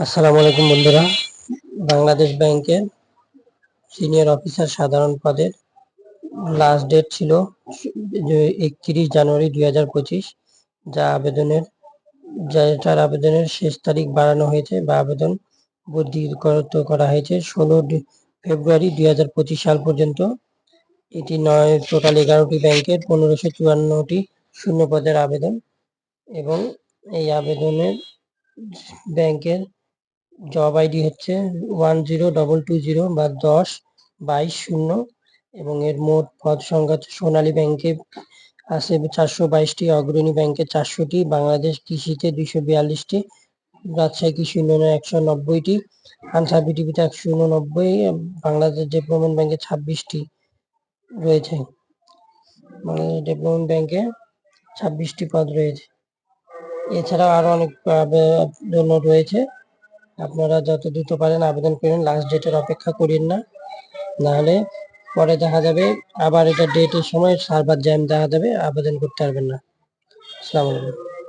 আসসালামু আলাইকুম বন্ধুরা। বাংলাদেশ ব্যাংকের সিনিয়র অফিসার সাধারণ পদের লাস্ট ডেট ছিল 31 জানুয়ারি 2025, যেটার আবেদনের শেষ তারিখ বাড়ানো হয়েছে বা আবেদন বর্ধিত করা হয়েছে 16 ফেব্রুয়ারি 2025 সাল পর্যন্ত। এটি টোটাল 11টি ব্যাংকের 1554টি শূন্য পদের আবেদন এবং এই আবেদনের ব্যাংকের জব আইডি হচ্ছে 10220 বা 10-22-0 এবং এর মোট পদ সংখ্যা সোনালী ব্যাংকে আছে 422টি, অগ্রণী ব্যাংকে 400টি, বাংলাদেশ কৃষিতে 242টি, রাজশাহী কৃষি উন্নয়নে 190টি, আনসার বিটিভিতে 189, বাংলাদেশ ডেভেলপমেন্ট ব্যাংকে 26টি রয়েছে। বাংলাদেশ ডেভেলপমেন্ট ব্যাংকে 26টি পদ রয়েছে। এছাড়াও আরো অনেক জন্য রয়েছে। আপনারা যত দ্রুত পারেন আবেদন করেন, লাস্ট ডেটের অপেক্ষা করেন না, নাহলে পরে দেখা যাবে আবার এটা ডেটের সময় সার্ভার জ্যাম দেখা যাবে, আবেদন করতে পারবেন না। আসসালামু আলাইকুম।